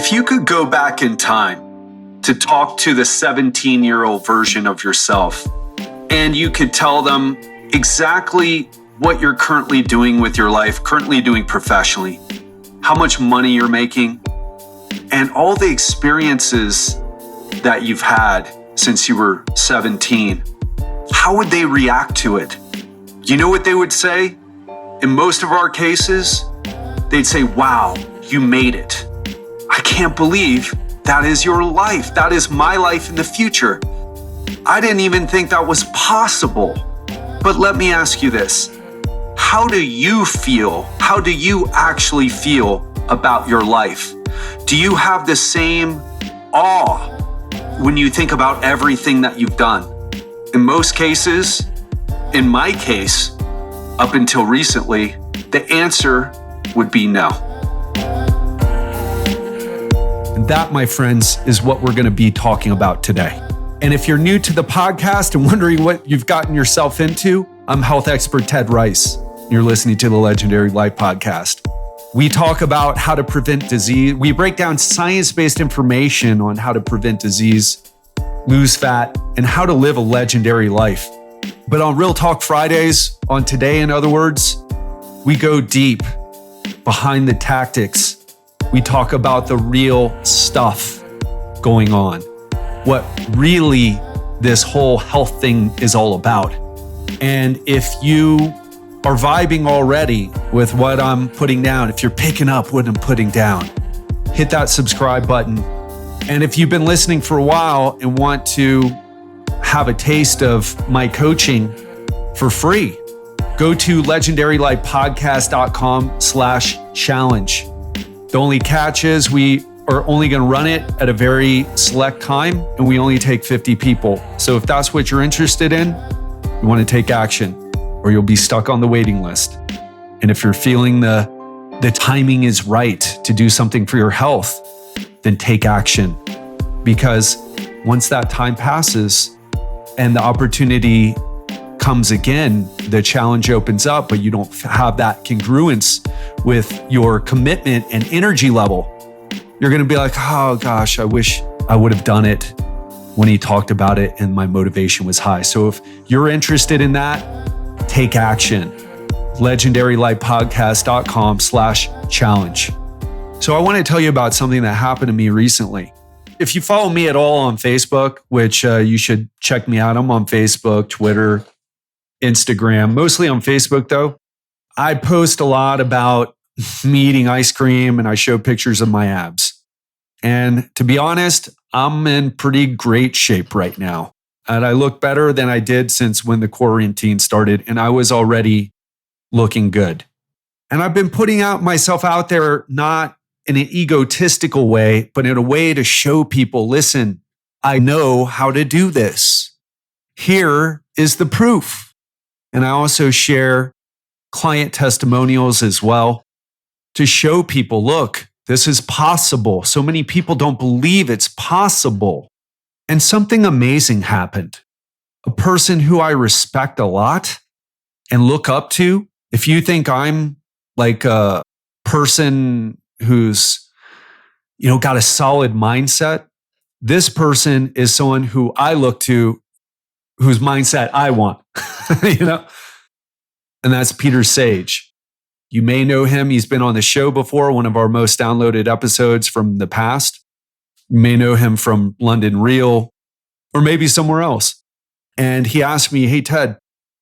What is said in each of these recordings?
If you could go back in time to talk to the 17-year-old version of yourself, and you could tell them exactly what you're currently doing with your life, currently doing professionally, how much money you're making, and all the experiences that you've had since you were 17, how would they react to it? You know what they would say? In most of our cases, they'd say, wow, you made it. I can't believe that is your life. That is my life in the future. I didn't even think that was possible. But let me ask you this. How do you feel? How do you actually feel about your life? Do you have the same awe when you think about everything that you've done? In most cases, in my case, up until recently, the answer would be no. And that, my friends, is what we're going to be talking about today. And if you're new to the podcast and wondering what you've gotten yourself into, I'm health expert Ted Ryce. You're listening to the Legendary Life Podcast. We talk about how to prevent disease. We break down science-based information on how to prevent disease, lose fat, and how to live a legendary life. But on Real Talk Fridays, on Today, in other words, we go deep behind the tactics. We talk about the real stuff going on, what really this whole health thing is all about. And if you are vibing already with what I'm putting down, if you're picking up what I'm putting down, hit that subscribe button. And if you've been listening for a while and want to have a taste of my coaching for free, go to legendarylifepodcast.com/challenge. The only catch is we are only going to run it at a very select time, and we only take 50 people. So if that's what you're interested in, you want to take action, or you'll be stuck on the waiting list. And if you're feeling the timing is right to do something for your health, then take action. Because once that time passes and the opportunity comes again, the challenge opens up, but you don't have that congruence with your commitment and energy level. You're going to be like, oh gosh, I wish I would have done it when he talked about it and my motivation was high. So if you're interested in that, take action. legendarylifepodcast.com/challenge. So I want to tell you about something that happened to me recently. If you follow me at all on Facebook, which you should check me out. I'm on Facebook, Twitter, Instagram, mostly on Facebook though. I post a lot about me eating ice cream and I show pictures of my abs. And to be honest, I'm in pretty great shape right now. And I look better than I did since when the quarantine started, and I was already looking good. And I've been putting myself out there, not in an egotistical way, but in a way to show people, listen, I know how to do this. Here is the proof. And I also share client testimonials as well to show people, look, this is possible. So many people don't believe it's possible. And something amazing happened. A person who I respect a lot and look up to. If you think I'm like a person who's, got a solid mindset, this person is someone who I look to, whose mindset I want, and that's Peter Sage. You may know him. He's been on the show before, one of our most downloaded episodes from the past. You may know him from London Real or maybe somewhere else. And he asked me, hey, Ted,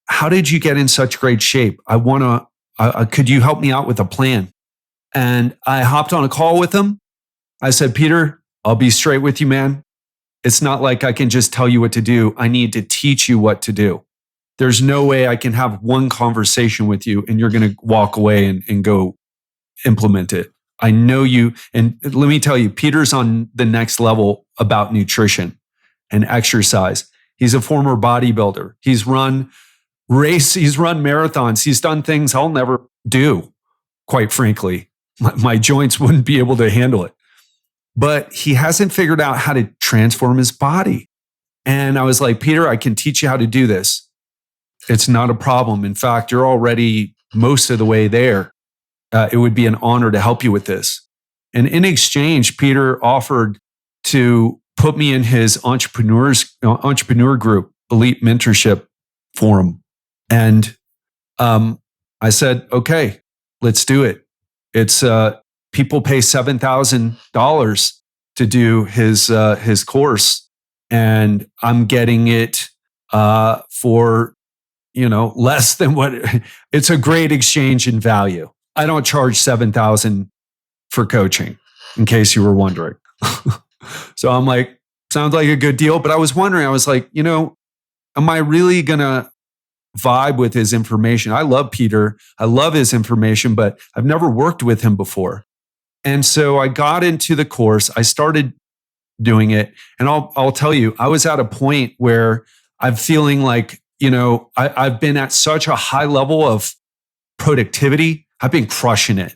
how did you get in such great shape? Could you help me out with a plan? And I hopped on a call with him. I said, Peter, I'll be straight with you, man. It's not like I can just tell you what to do. I need to teach you what to do. There's no way I can have one conversation with you and you're going to walk away and go implement it. I know you. And let me tell you, Peter's on the next level about nutrition and exercise. He's a former bodybuilder. He's run marathons. He's done things I'll never do, quite frankly. My joints wouldn't be able to handle it. But he hasn't figured out how to transform his body. And I was like, Peter, I can teach you how to do this. It's not a problem. In fact, you're already most of the way there. It would be an honor to help you with this. And in exchange, Peter offered to put me in his entrepreneur group, Elite Mentorship Forum. And I said, okay, let's do it. It's people pay $7,000 to do his course, and I'm getting it for less than what. It's a great exchange in value. I don't charge $7,000 for coaching, in case you were wondering. So I'm like, sounds like a good deal. But I was wondering, I was like, am I really gonna vibe with his information? I love Peter. I love his information, but I've never worked with him before. And so I got into the course. I started doing it. And I'll tell you, I was at a point where I'm feeling like, I've been at such a high level of productivity. I've been crushing it,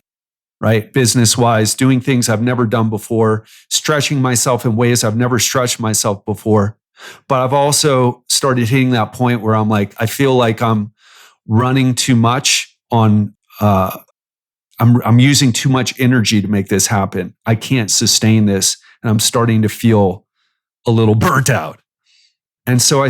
right? Business wise, doing things I've never done before, stretching myself in ways I've never stretched myself before. But I've also started hitting that point where I'm like, I feel like I'm running too much on, I'm using too much energy to make this happen. I can't sustain this. And I'm starting to feel a little burnt out. And so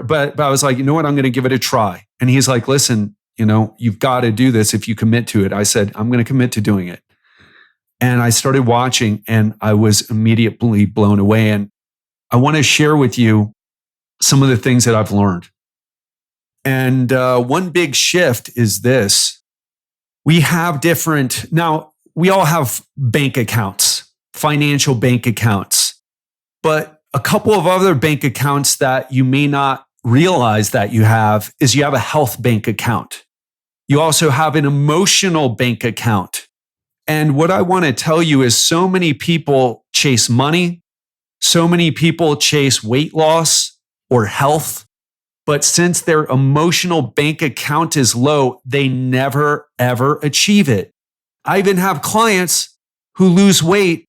but I was like, you know what? I'm going to give it a try. And he's like, listen, you've got to do this if you commit to it. I said, I'm going to commit to doing it. And I started watching and I was immediately blown away. And I want to share with you some of the things that I've learned. And one big shift is this. We all have bank accounts, financial bank accounts, but a couple of other bank accounts that you may not realize that you have is you have a health bank account. You also have an emotional bank account. And what I want to tell you is so many people chase money. So many people chase weight loss or health, but since their emotional bank account is low, they never, ever achieve it. I even have clients who lose weight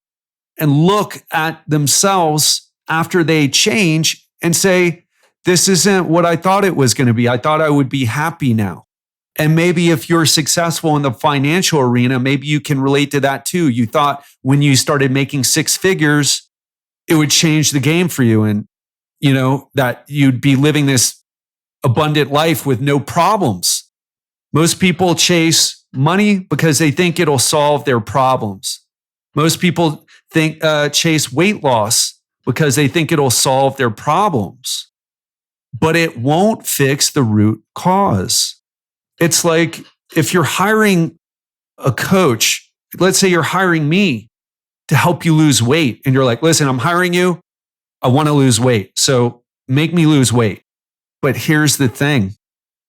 and look at themselves after they change and say, this isn't what I thought it was going to be. I thought I would be happy now. And maybe if you're successful in the financial arena, maybe you can relate to that too. You thought when you started making six figures, it would change the game for you and, that you'd be living this abundant life with no problems. Most people chase money because they think it'll solve their problems. Most people chase weight loss because they think it'll solve their problems, but it won't fix the root cause. It's like if you're hiring a coach, let's say you're hiring me to help you lose weight. And you're like, listen, I'm hiring you. I want to lose weight. So make me lose weight. But here's the thing.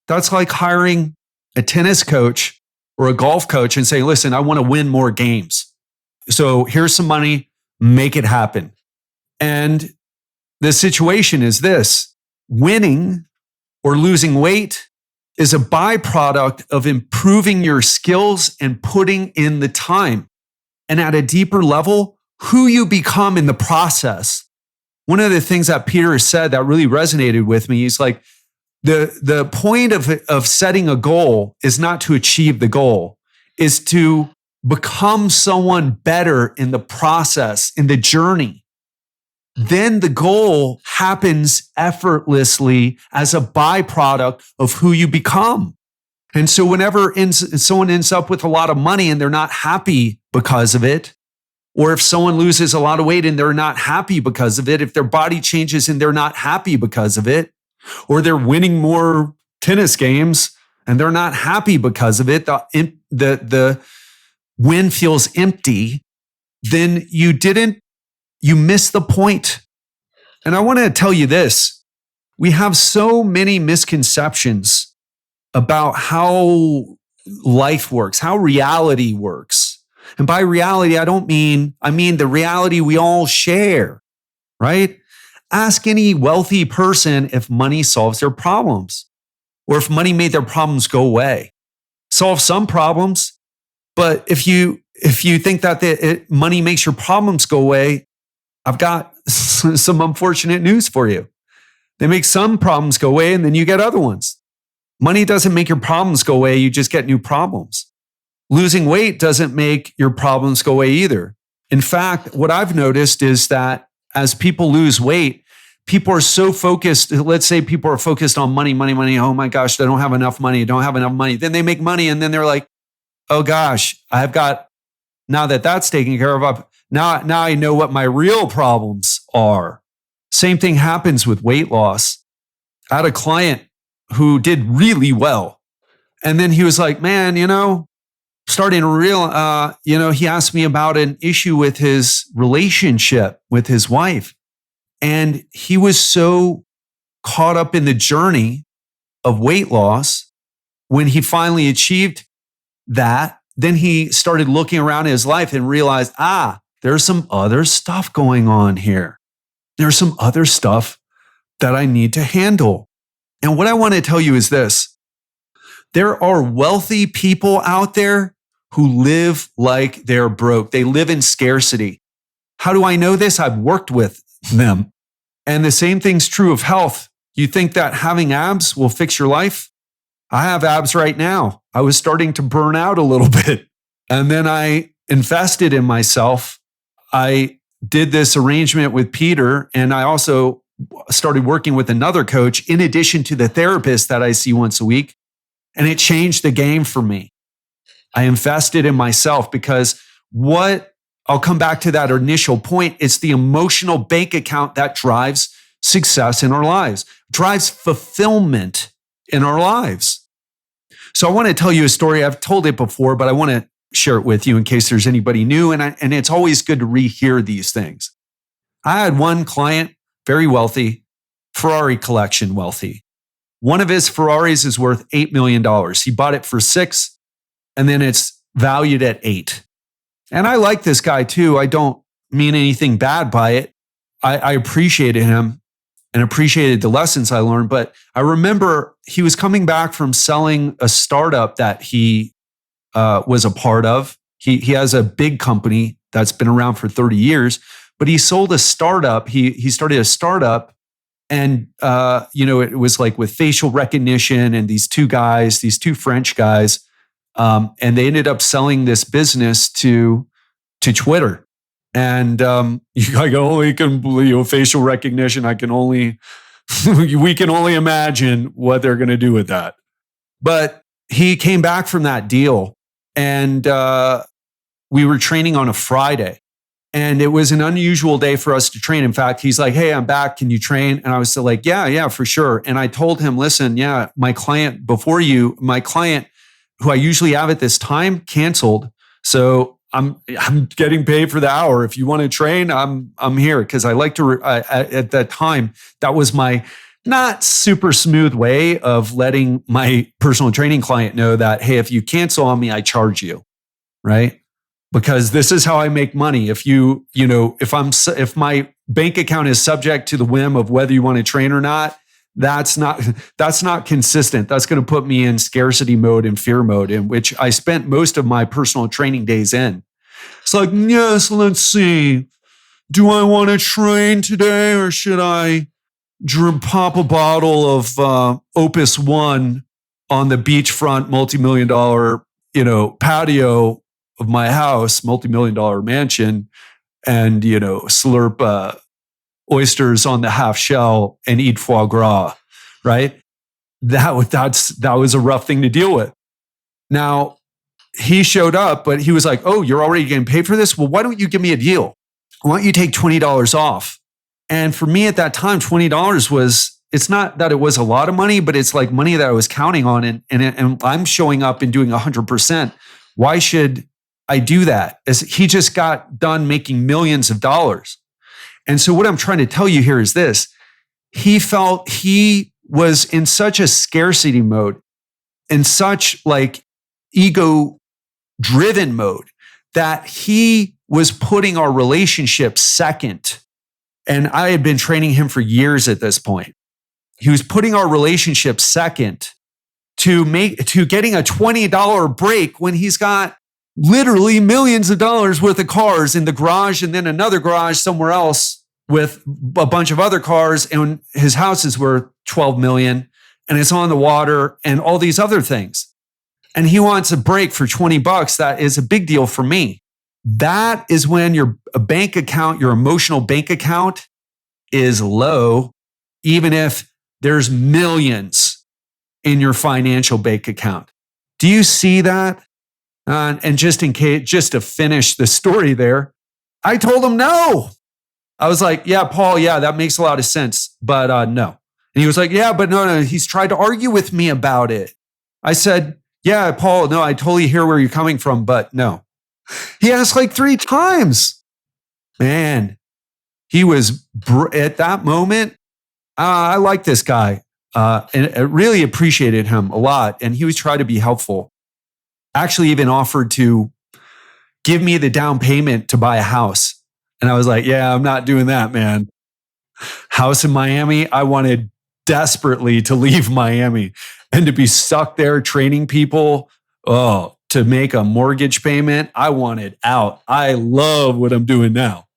That's like hiring a tennis coach or a golf coach and saying, listen, I want to win more games. So here's some money, make it happen. And the situation is this: winning or losing weight is a byproduct of improving your skills and putting in the time. And at a deeper level, who you become in the process. One of the things that Peter has said that really resonated with me is like, the point of setting a goal is not to achieve the goal, is to become someone better in the process, in the journey. Then the goal happens effortlessly as a byproduct of who you become. And so whenever someone ends up with a lot of money and they're not happy because of it, or if someone loses a lot of weight and they're not happy because of it, if their body changes and they're not happy because of it, or they're winning more tennis games and they're not happy because of it, the win feels empty, then you missed the point. And I want to tell you this. We have so many misconceptions about how life works, how reality works. And by reality, I mean the reality we all share, right? Ask any wealthy person if money solves their problems or if money made their problems go away. Solve some problems, but if you think that money makes your problems go away, I've got some unfortunate news for you. They make some problems go away and then you get other ones. Money doesn't make your problems go away. You just get new problems. Losing weight doesn't make your problems go away either. In fact, what I've noticed is that as people lose weight, people are so focused. Let's say people are focused on money, money, money. Oh my gosh, I don't have enough money. I don't have enough money. Then they make money and then they're like, oh gosh, I've got, now that that's taken care of, now I know what my real problems are. Same thing happens with weight loss. I had a client who did really well. And then he was like, man, starting to he asked me about an issue with his relationship with his wife. And he was so caught up in the journey of weight loss. When he finally achieved that, then he started looking around his life and realized, there's some other stuff going on here. There's some other stuff that I need to handle. And what I want to tell you is this. There are wealthy people out there who live like they're broke. They live in scarcity. How do I know this? I've worked with them. And the same thing's true of health. You think that having abs will fix your life? I have abs right now. I was starting to burn out a little bit. And then I invested in myself. I did this arrangement with Peter, and I also started working with another coach in addition to the therapist that I see once a week. And it changed the game for me. I invested in myself because I'll come back to that initial point. It's the emotional bank account that drives success in our lives, drives fulfillment in our lives. So I want to tell you a story. I've told it before, but I want to share it with you in case there's anybody new. And it's always good to rehear these things. I had one client, very wealthy, Ferrari collection wealthy. One of his Ferraris is worth $8 million. He bought it for $6 million, and then it's valued at $8 million. And I like this guy too. I don't mean anything bad by it. I appreciated him and appreciated the lessons I learned. But I remember he was coming back from selling a startup that he was a part of. He has a big company that's been around for 30 years, but he sold a startup. He started a startup. And, it was like with facial recognition and these two French guys, and they ended up selling this business to Twitter. And I only can, facial recognition, we can only imagine what they're going to do with that. But he came back from that deal and we were training on a Friday. And it was an unusual day for us to train. In fact, he's like, hey, I'm back. Can you train? And I was still like, yeah, for sure. And I told him, listen, my client who I usually have at this time canceled. So I'm getting paid for the hour. If you want to train, I'm here. Cause I like to, at that time, that was my not super smooth way of letting my personal training client know that, hey, if you cancel on me, I charge you. Right. Because this is how I make money. If if my bank account is subject to the whim of whether you want to train or not, that's not consistent. That's going to put me in scarcity mode and fear mode, in which I spent most of my personal training days in. It's like, yes, let's see. Do I want to train today, or should I pop a bottle of Opus One on the beachfront multi-million-dollar, patio of my house, multi-million-dollar mansion, and, slurp oysters on the half shell and eat foie gras, right? That was a rough thing to deal with. Now, he showed up, but he was like, oh, you're already getting paid for this? Well, why don't you give me a deal? Why don't you take $20 off? And for me at that time, $20 it's not that it was a lot of money, but it's like money that I was counting on. And I'm showing up and doing 100%. Why should I do that? As he just got done making millions of dollars. And so what I'm trying to tell you here is this. He felt he was in such a scarcity mode, in such like ego driven mode, that he was putting our relationship second. And I had been training him for years at this point. He was putting our relationship second to getting a $20 break when he's got literally millions of dollars worth of cars in the garage, and then another garage somewhere else with a bunch of other cars, and his house is worth 12 million and it's on the water and all these other things. And he wants a break for $20. That is a big deal for me. That is when your bank account, your emotional bank account is low, even if there's millions in your financial bank account. Do you see that? And just in case, just to finish the story there, I told him no. I was like, yeah, Paul, yeah, that makes a lot of sense, but no. And he was like, yeah, but no, he's tried to argue with me about it. I said, yeah, Paul, no, I totally hear where you're coming from, but no. He asked like 3 times. Man, he was at that moment. I like this guy and I really appreciated him a lot. And he was trying to be helpful. Actually, even offered to give me the down payment to buy a house. And I was like, yeah, I'm not doing that, man. House in Miami. I wanted desperately to leave Miami and to be stuck there training people. Oh, to make a mortgage payment. I wanted out. I love what I'm doing now.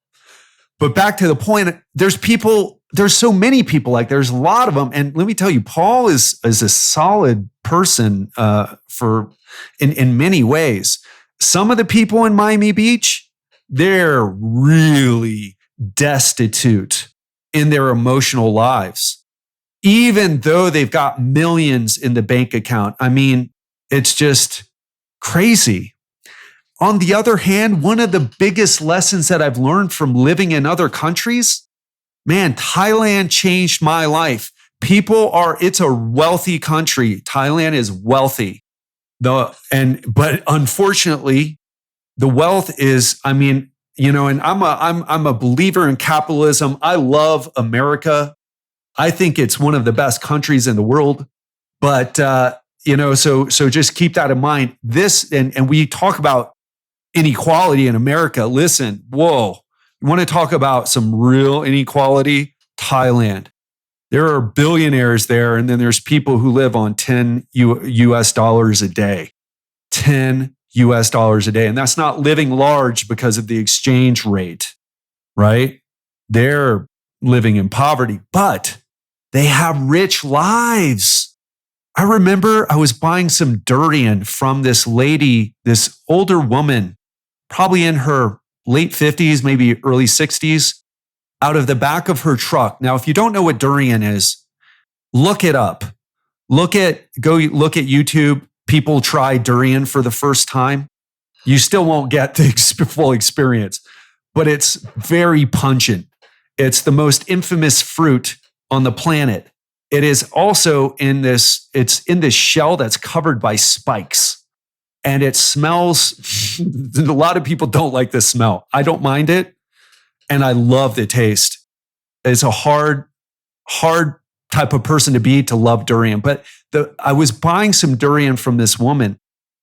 But back to the point, there's so many people, like there's a lot of them. And let me tell you, Paul is a solid person in many ways. Some of the people in Miami Beach, they're really destitute in their emotional lives, even though they've got millions in the bank account. I mean, it's just crazy. On the other hand, one of the biggest lessons that I've learned from living in other countries, man, Thailand changed my life. It's a wealthy country. Thailand is wealthy. But unfortunately, the wealth is, I mean, and I'm a believer in capitalism. I love America. I think it's one of the best countries in the world. But so just keep that in mind. This and we talk about inequality in America. Listen, whoa, you want to talk about some real inequality? Thailand. There are billionaires there, and then there's people who live on $10 US a day. $10 US a day. And that's not living large because of the exchange rate, right? They're living in poverty, but they have rich lives. I remember I was buying some durian from this lady, this older woman, probably in her late 50s, maybe early 60s, out of the back of her truck. Now, if you don't know what durian is, look it up. Go look at YouTube. People try durian for the first time. You still won't get the full experience, but it's very pungent. It's the most infamous fruit on the planet. It is also it's in this shell that's covered by spikes. And it smells, a lot of people don't like the smell. I don't mind it. And I love the taste. It's a hard type of person to love durian. But I was buying some durian from this woman,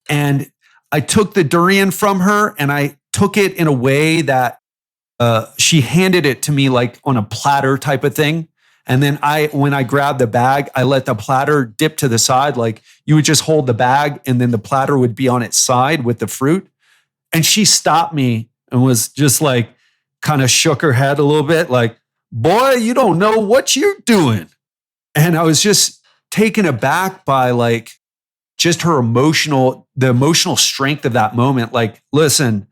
and I took the durian from her and I took it in a way that she handed it to me like on a platter type of thing. And then when I grabbed the bag, I let the platter dip to the side. Like you would just hold the bag and then the platter would be on its side with the fruit. And she stopped me and was just like, kind of shook her head a little bit like, boy, you don't know what you're doing. And I was just taken aback by like just the emotional strength of that moment. Like, listen,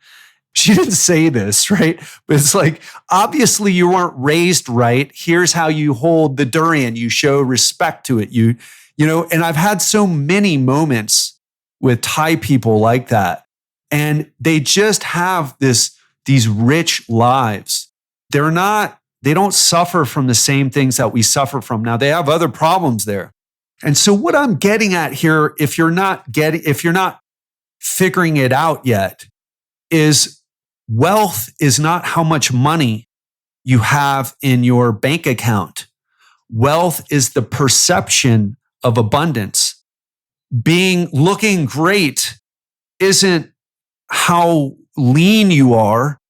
she didn't say this, right? But it's like, obviously you weren't raised right. Here's how you hold the durian. You show respect to it. And I've had so many moments with Thai people like that. And they just have these rich lives. They don't suffer from the same things that we suffer from. Now they have other problems there. And so what I'm getting at here, if you're not figuring it out yet, is wealth is not how much money you have in your bank account. Wealth is the perception of abundance. Looking great isn't how lean you are,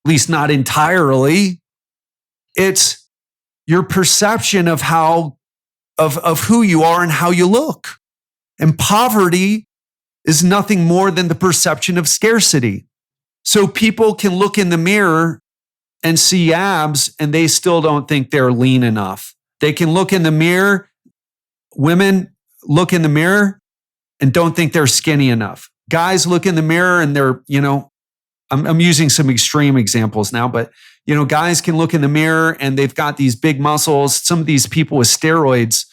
at least not entirely. It's your perception of who you are and how you look. And poverty is nothing more than the perception of scarcity. So people can look in the mirror and see abs and they still don't think they're lean enough. They can look in the mirror, women look in the mirror and don't think they're skinny enough. Guys look in the mirror and they're, I'm using some extreme examples now, but guys can look in the mirror and they've got these big muscles. Some of these people with steroids,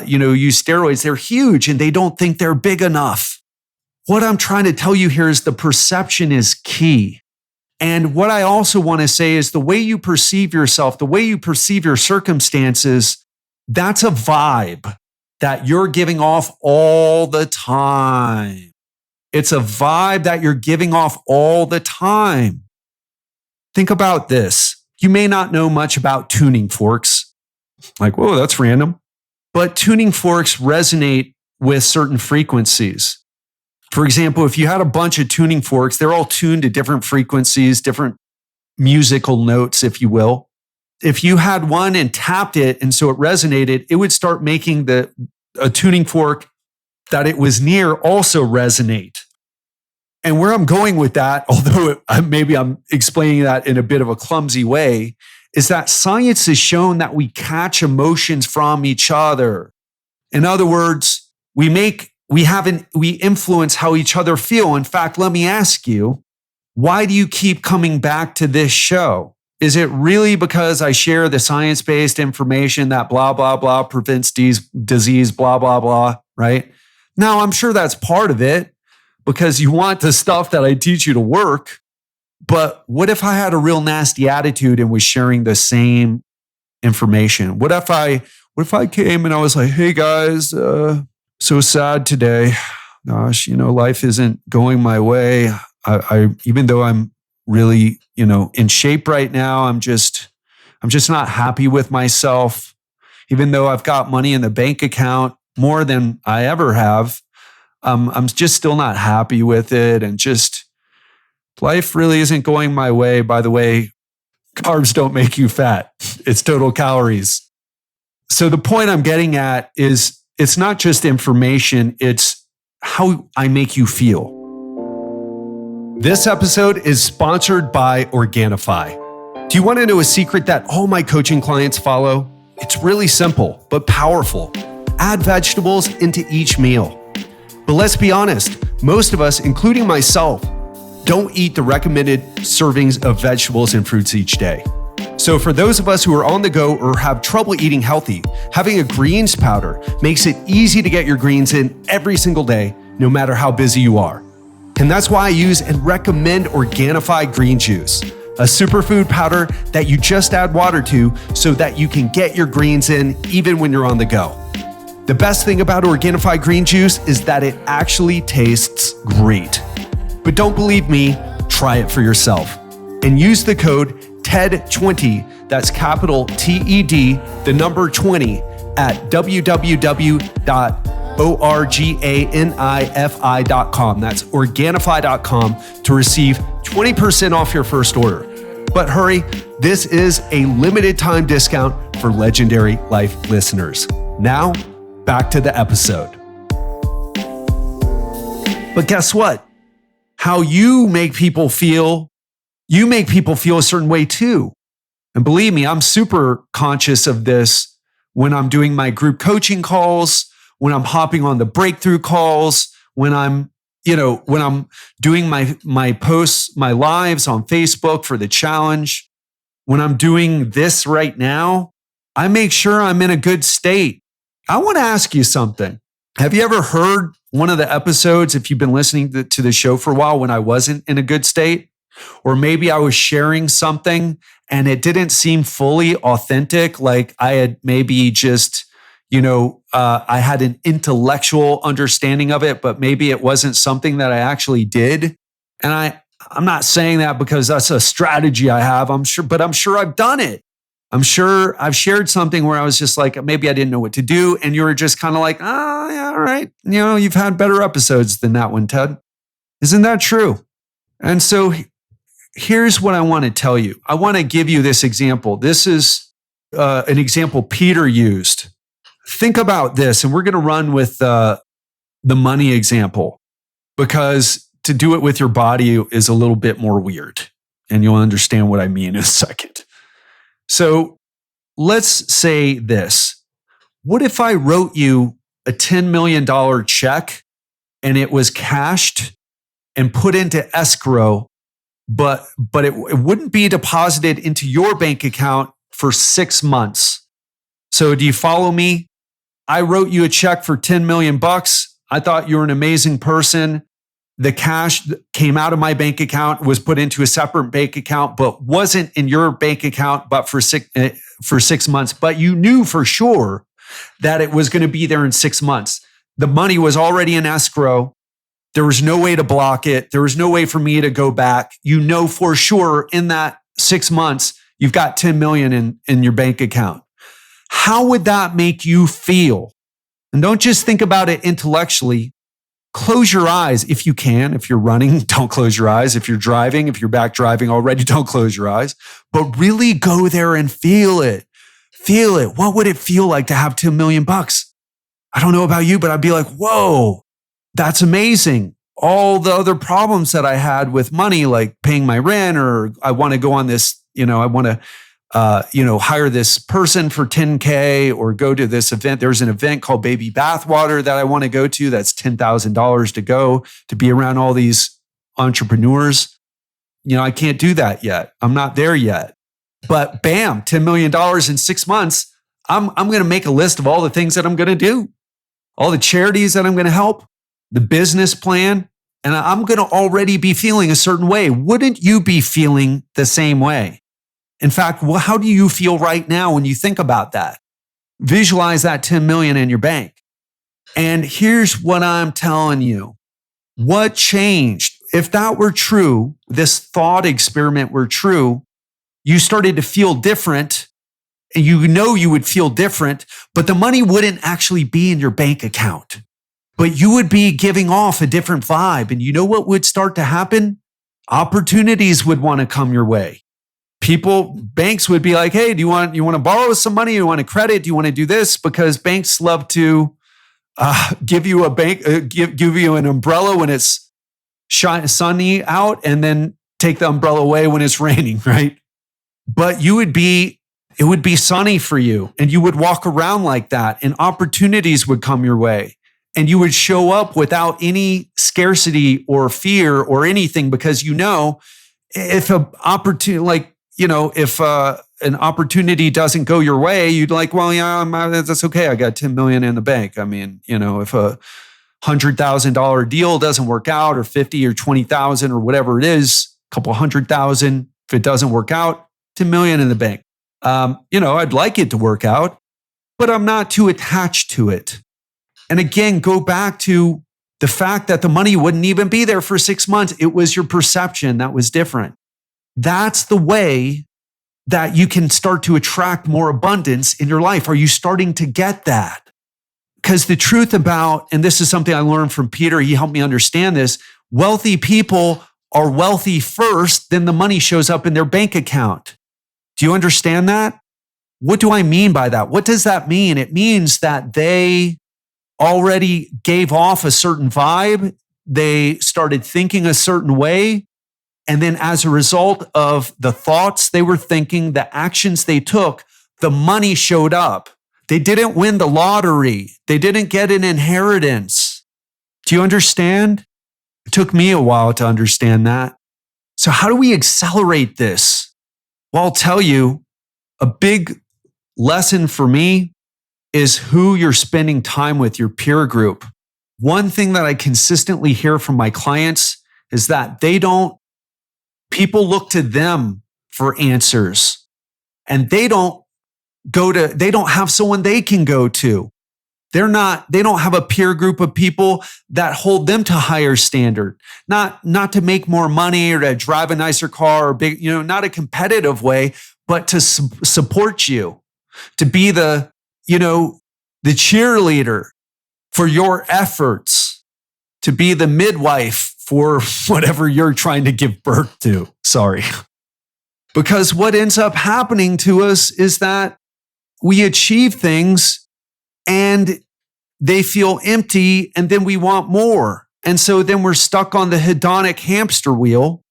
use steroids. They're huge and they don't think they're big enough. What I'm trying to tell you here is the perception is key. And what I also want to say is the way you perceive yourself, the way you perceive your circumstances, that's a vibe that you're giving off all the time. It's a vibe that you're giving off all the time. Think about this. You may not know much about tuning forks. Like, whoa, that's random. But tuning forks resonate with certain frequencies. For example, if you had a bunch of tuning forks, they're all tuned to different frequencies, different musical notes, if you will. If you had one and tapped it and so it resonated, it would start making a tuning fork that it was near also resonate. And where I'm going with that, although maybe I'm explaining that in a bit of a clumsy way, is that science has shown that we catch emotions from each other. In other words, we influence how each other feel. In fact, let me ask you, why do you keep coming back to this show? Is it really because I share the science-based information that blah, blah, blah prevents disease, blah, blah, blah, right? Now, I'm sure that's part of it because you want the stuff that I teach you to work. But what if I had a real nasty attitude and was sharing the same information? What if I came and I was like, hey guys, so sad today. Gosh, life isn't going my way. I even though I'm really, in shape right now, I'm just not happy with myself. Even though I've got money in the bank account, more than I ever have, I'm just still not happy with it. And just life really isn't going my way. By the way, carbs don't make you fat. It's total calories. So the point I'm getting at is it's not just information, it's how I make you feel. This episode is sponsored by Organifi. Do you want to know a secret that all my coaching clients follow? It's really simple, but powerful. Add vegetables into each meal. But let's be honest, most of us, including myself, don't eat the recommended servings of vegetables and fruits each day. So for those of us who are on the go or have trouble eating healthy, having a greens powder makes it easy to get your greens in every single day, no matter how busy you are. And that's why I use and recommend Organifi Green Juice, a superfood powder that you just add water to so that you can get your greens in even when you're on the go. The best thing about Organifi Green Juice is that it actually tastes great. But don't believe me, try it for yourself. And use the code TED20, that's capital TED, the number 20, at www.organifi.com. That's Organifi.com to receive 20% off your first order. But hurry, this is a limited time discount for Legendary Life listeners. Now, back to the episode. But guess what? How you make people feel a certain way too. And believe me, I'm super conscious of this when I'm doing my group coaching calls, when I'm hopping on the breakthrough calls, when I'm doing my posts, my lives on Facebook for the challenge, when I'm doing this right now, I make sure I'm in a good state. I want to ask you something. Have you ever heard one of the episodes, if you've been listening to the show for a while, when I wasn't in a good state? Or maybe I was sharing something and it didn't seem fully authentic, like I had maybe just, I had an intellectual understanding of it, but maybe it wasn't something that I actually did. And I'm not saying that because that's a strategy I have, I'm sure I've done it. I'm sure I've shared something where I was just like, maybe I didn't know what to do. And you were just kind of like, oh, yeah, all right. You've had better episodes than that one, Ted. Isn't that true? And so here's what I want to tell you. I want to give you this example. This is an example Peter used. Think about this, and we're going to run with the money example because to do it with your body is a little bit more weird, and you'll understand what I mean in a second. So let's say this. What if I wrote you a $10 million check and it was cashed and put into escrow but it wouldn't be deposited into your bank account for 6 months. So do you follow me? I wrote you a check for 10 million bucks. I thought you were an amazing person. The cash came out of my bank account, was put into a separate bank account, but wasn't in your bank account, but for 6 months. But you knew for sure that it was going to be there in 6 months. The money was already in escrow. There was no way to block it. There was no way for me to go back. You know for sure in that 6 months, you've got 10 million in your bank account. How would that make you feel? And don't just think about it intellectually. Close your eyes if you can. If you're running, don't close your eyes. If you're driving, if you're back driving already, don't close your eyes. But really go there and feel it. Feel it. What would it feel like to have 10 million bucks? I don't know about you, but I'd be like, whoa, that's amazing. All the other problems that I had with money, like paying my rent, or I want to go on this, I want to hire this person for 10K or go to this event. There's an event called Baby Bathwater that I want to go to. That's $10,000 to go to be around all these entrepreneurs. I can't do that yet. I'm not there yet. But bam, $10 million in 6 months. I'm going to make a list of all the things that I'm going to do, all the charities that I'm going to help, the business plan, and I'm going to already be feeling a certain way. Wouldn't you be feeling the same way? In fact, how do you feel right now when you think about that? Visualize that 10 million in your bank. And here's what I'm telling you. What changed? If that were true, this thought experiment were true, you started to feel different, and you would feel different, but the money wouldn't actually be in your bank account. But you would be giving off a different vibe. And you know what would start to happen? Opportunities would want to come your way. Banks would be like, hey, do you want to borrow some money? Do you want a credit? Do you want to do this? Because banks love to give you an umbrella when it's sunny out, and then take the umbrella away when it's raining, right? But it would be sunny for you, and you would walk around like that, and opportunities would come your way, and you would show up without any scarcity or fear or anything, because if an opportunity doesn't go your way, you'd like, well, yeah, that's okay. I got 10 million in the bank. I mean, if a $100,000 deal doesn't work out, or 50 or 20,000 or whatever it is, a couple $100,000, if it doesn't work out, 10 million in the bank. I'd like it to work out, but I'm not too attached to it. And again, go back to the fact that the money wouldn't even be there for 6 months. It was your perception that was different. That's the way that you can start to attract more abundance in your life. Are you starting to get that? Because the truth about, and this is something I learned from Peter, he helped me understand this, wealthy people are wealthy first, then the money shows up in their bank account. Do you understand that? What do I mean by that? What does that mean? It means that they already gave off a certain vibe. They started thinking a certain way. And then as a result of the thoughts they were thinking, the actions they took, the money showed up. They didn't win the lottery. They didn't get an inheritance. Do you understand? It took me a while to understand that. So how do we accelerate this? Well, I'll tell you, a big lesson for me is who you're spending time with, your peer group. One thing that I consistently hear from my clients is that people look to them for answers, and they don't have someone they can go to. They don't have a peer group of people that hold them to higher standard, not to make more money or to drive a nicer car or big, not a competitive way, but to support you, to be the cheerleader for your efforts, to be the midwife for whatever you're trying to give birth to. Sorry. Because what ends up happening to us is that we achieve things and they feel empty, and then we want more. And so then we're stuck on the hedonic hamster wheel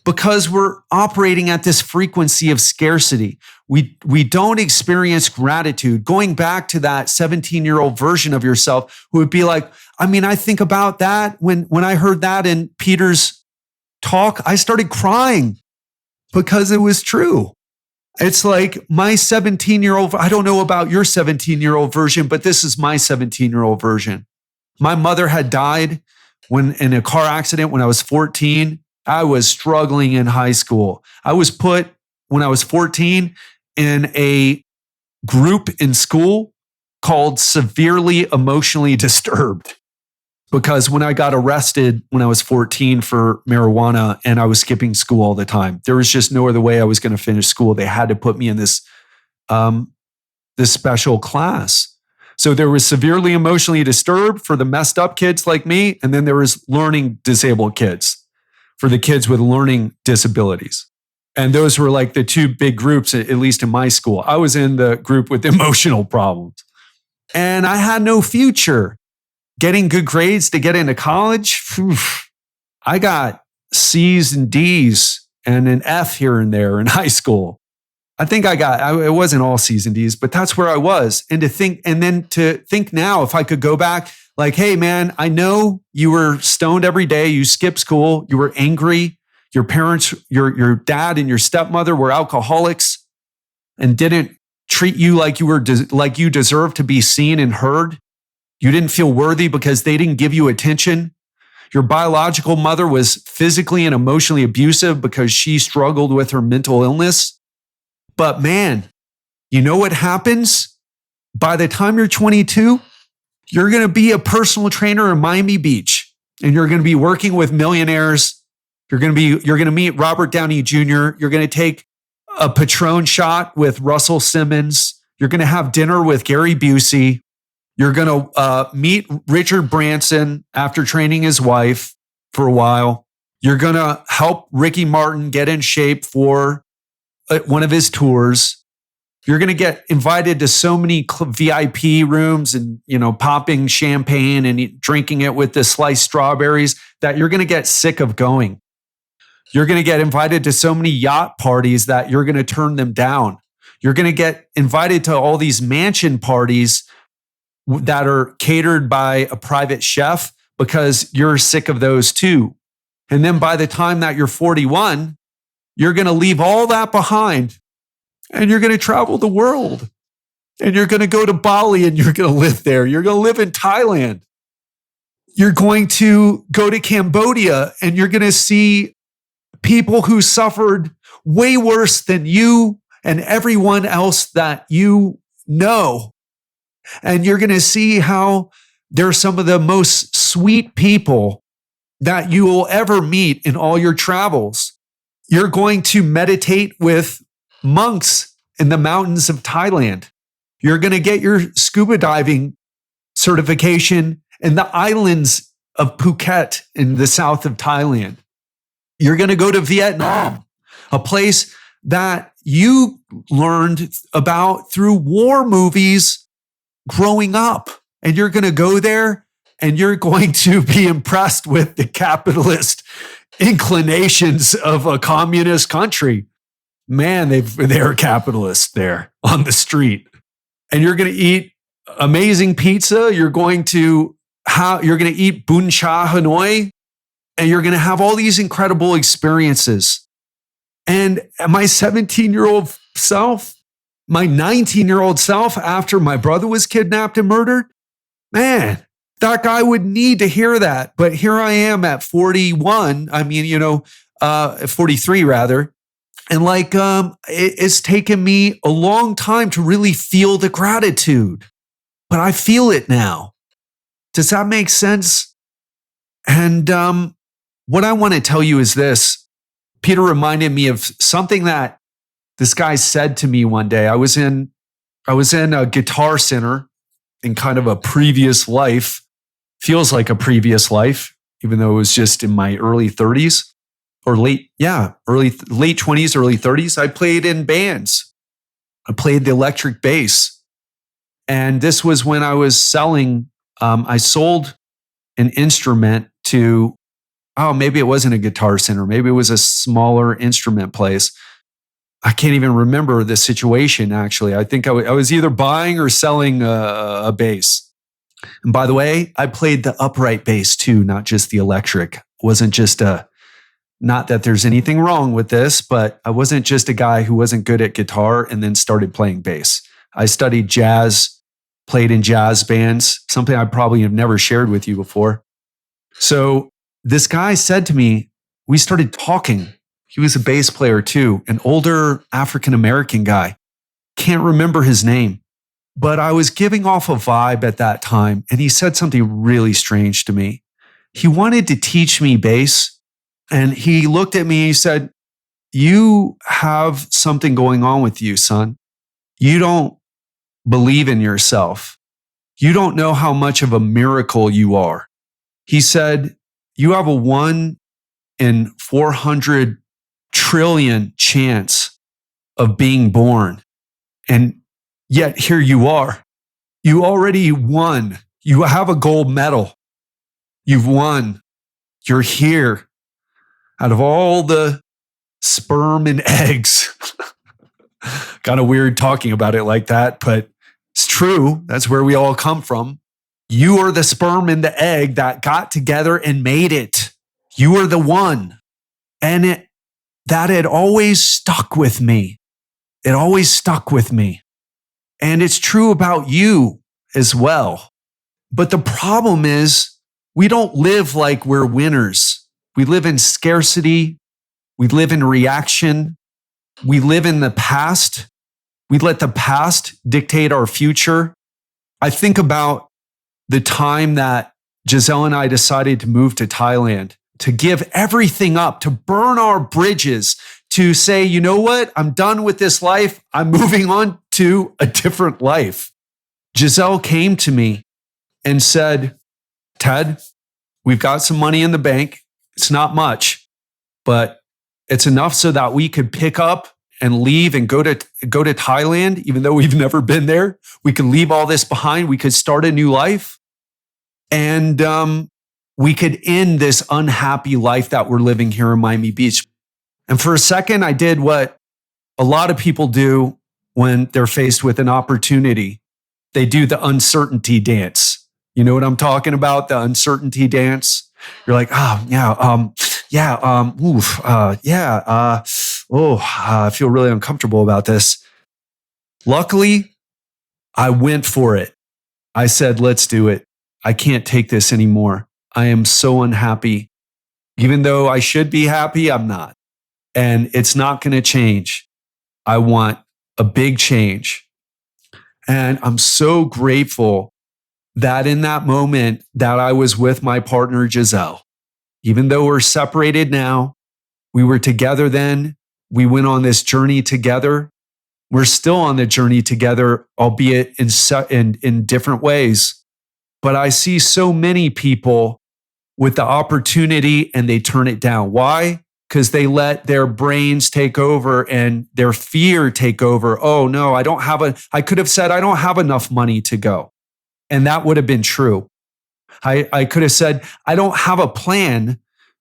because we're operating at this frequency of scarcity. We don't experience gratitude. Going back to that 17-year-old version of yourself who would be like, I think about that when I heard that in Peter's talk, I started crying because it was true. It's like my 17-year-old, I don't know about your 17-year-old version, but this is my 17-year-old version. My mother had died in a car accident when I was 14. I was struggling in high school. I was put, when I was 14, in a group in school called severely emotionally disturbed. Because when I got arrested when I was 14 for marijuana and I was skipping school all the time, there was just no other way I was going to finish school. They had to put me in this special class. So there was severely emotionally disturbed for the messed up kids like me. And then there was learning disabled kids for the kids with learning disabilities. And those were like the two big groups, at least in my school. I was in the group with emotional problems. And I had no future. Getting good grades to get into college, I got C's and D's and an F here and there in high school. I think it wasn't all C's and D's, but that's where I was. And to think now, if I could go back, like, hey man, I know you were stoned every day, you skipped school, you were angry, your parents, your dad and your stepmother were alcoholics and didn't treat you like you deserved to be seen and heard. You didn't feel worthy because they didn't give you attention. Your biological mother was physically and emotionally abusive because she struggled with her mental illness. But man, you know what happens? By the time you're 22, you're going to be a personal trainer in Miami Beach and you're going to be working with millionaires. You're going to meet Robert Downey Jr. You're going to take a Patron shot with Russell Simmons. You're going to have dinner with Gary Busey. You're going to meet Richard Branson after training his wife for a while. You're going to help Ricky Martin get in shape for one of his tours. You're going to get invited to so many VIP rooms and, popping champagne and drinking it with the sliced strawberries that you're going to get sick of going. You're going to get invited to so many yacht parties that you're going to turn them down. You're going to get invited to all these mansion parties that are catered by a private chef because you're sick of those too. And then by the time that you're 41, you're going to leave all that behind and you're going to travel the world and you're going to go to Bali and you're going to live there. You're going to live in Thailand. You're going to go to Cambodia and you're going to see people who suffered way worse than you and everyone else that you know. And you're going to see how they're some of the most sweet people that you will ever meet in all your travels. You're going to meditate with monks in the mountains of Thailand. You're going to get your scuba diving certification in the islands of Phuket in the south of Thailand. You're going to go to Vietnam, a place that you learned about through war movies growing up. And you're going to go there and you're going to be impressed with the capitalist inclinations of a communist country. Man, they're capitalists there on the street. And you're going to eat amazing pizza. You're going to eat bún chả Hanoi, and you're going to have all these incredible experiences. And my 17-year-old self, my 19-year-old self, after my brother was kidnapped and murdered, man, that guy would need to hear that. But here I am at 41. 43 rather. And it's taken me a long time to really feel the gratitude, but I feel it now. Does that make sense? And what I want to tell you is this. Peter reminded me of something that this guy said to me one day. I was in a Guitar Center in kind of a previous life. Feels like a previous life, even though it was just in my early 30s or late 20s, early 30s. I played in bands. I played the electric bass. And this was when I was I sold an instrument to, maybe it wasn't a Guitar Center. Maybe it was a smaller instrument place. I can't even remember the situation, actually. I think I was either buying or selling a bass. And by the way, I played the upright bass too, not just the electric. It wasn't just a Not that there's anything wrong with this, but I wasn't just a guy who wasn't good at guitar and then started playing bass. I studied jazz, played in jazz bands, something I probably have never shared with you before. So this guy said to me, we started talking. He was a bass player too, an older African-American guy. Can't remember his name, but I was giving off a vibe at that time. And he said something really strange to me. He wanted to teach me bass. And he looked at me and he said, you have something going on with you, son. You don't believe in yourself. You don't know how much of a miracle you are. He said, you have a 1 in 400 trillion chance of being born. And yet here you are. You already won. You have a gold medal. You've won. You're here. Out of all the sperm and eggs. Kind of weird talking about it like that, but it's true. That's where we all come from. You are the sperm and the egg that got together and made it. You are the one. And that had always stuck with me. It always stuck with me. And it's true about you as well. But the problem is we don't live like we're winners. We live in scarcity. We live in reaction. We live in the past. We let the past dictate our future. I think about the time that Giselle and I decided to move to Thailand, to give everything up, to burn our bridges, to say, you know what? I'm done with this life. I'm moving on to a different life. Giselle came to me and said, Ted, we've got some money in the bank. It's not much, but it's enough so that we could pick up and leave and go to Thailand, even though we've never been there. We could leave all this behind. We could start a new life. And we could end this unhappy life that we're living here in Miami Beach. And for a second, I did what a lot of people do when they're faced with an opportunity. They do the uncertainty dance. You know what I'm talking about? The uncertainty dance. You're like, oh, yeah, I feel really uncomfortable about this. Luckily, I went for it. I said, let's do it. I can't take this anymore. I am so unhappy. Even though I should be happy, I'm not. And it's not going to change. I want a big change. And I'm so grateful that in that moment that I was with my partner, Giselle. Even though we're separated now, we were together then. We went on this journey together. We're still on the journey together, albeit in different ways. But I see so many people with the opportunity and they turn it down. Why? Because they let their brains take over and their fear take over. Oh no, I could have said, I don't have enough money to go. And that would have been true. I could have said, I don't have a plan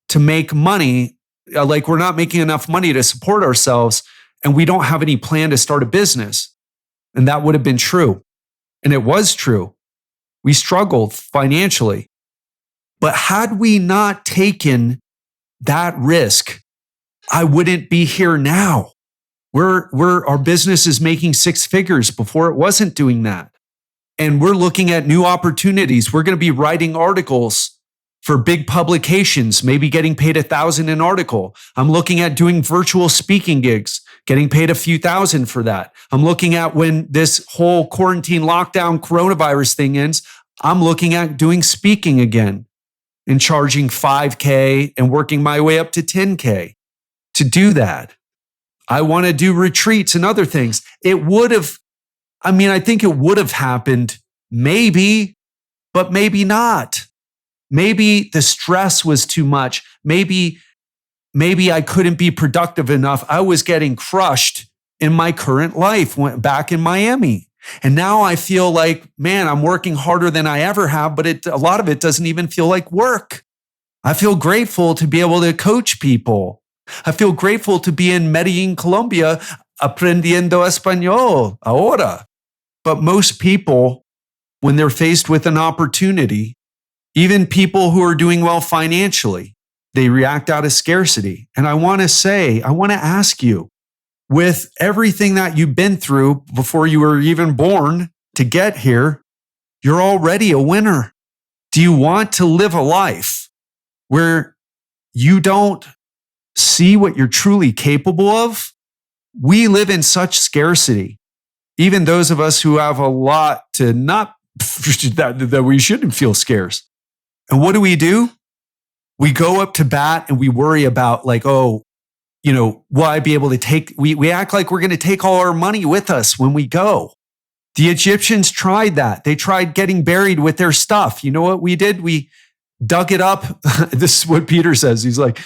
to make money. Like we're not making enough money to support ourselves and we don't have any plan to start a business. And that would have been true. And it was true. We struggled financially. But had we not taken that risk, I wouldn't be here now. Our business is making 6 figures before it wasn't doing that. And we're looking at new opportunities. We're going to be writing articles for big publications, maybe getting paid $1,000 an article. I'm looking at doing virtual speaking gigs, getting paid a few thousand for that. I'm looking at when this whole quarantine lockdown coronavirus thing ends, I'm looking at doing speaking again and charging $5,000 and working my way up to $10,000 to do that. I want to do retreats and other things. I think it would have happened maybe, but maybe not. Maybe the stress was too much. Maybe I couldn't be productive enough. I was getting crushed in my current life, went back in Miami. And now I feel like, man, I'm working harder than I ever have, but a lot of it doesn't even feel like work. I feel grateful to be able to coach people. I feel grateful to be in Medellin, Colombia, aprendiendo español ahora. But most people, when they're faced with an opportunity, even people who are doing well financially, They react out of scarcity. And I want to ask you, with everything that you've been through before you were even born to get here, you're already a winner. Do you want to live a life where you don't see what you're truly capable of? We live in such scarcity. Even those of us who have a lot to not, that we shouldn't feel scarce. And what do? We go up to bat and we worry about like, will I be able to take, we act like we're going to take all our money with us when we go. The Egyptians tried that. They tried getting buried with their stuff. You know what we did? We dug it up. This is what Peter says. He's like,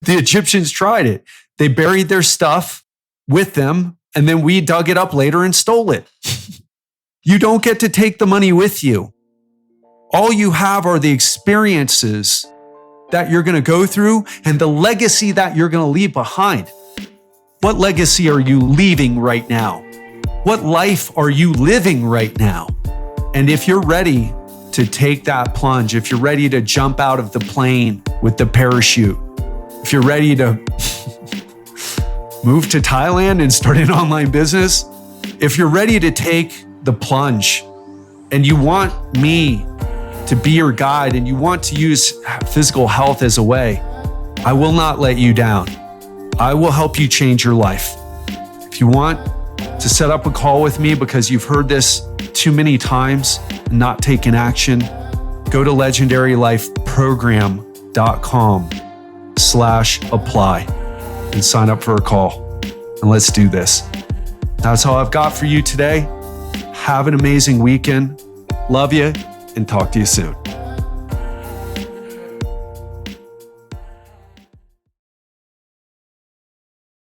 the Egyptians tried it. They buried their stuff with them, and then we dug it up later and stole it. You don't get to take the money with you. All you have are the experiences that you're going to go through and the legacy that you're going to leave behind. What legacy are you leaving right now? What life are you living right now? And if you're ready to take that plunge, if you're ready to jump out of the plane with the parachute, if you're ready to move to Thailand and start an online business, if you're ready to take the plunge and you want me to be your guide and you want to use physical health as a way, I will not let you down. I will help you change your life. If you want to set up a call with me because you've heard this too many times and not taken action, go to legendarylifeprogram.com/apply and sign up for a call. And let's do this. That's all I've got for you today. Have an amazing weekend. Love you and talk to you soon.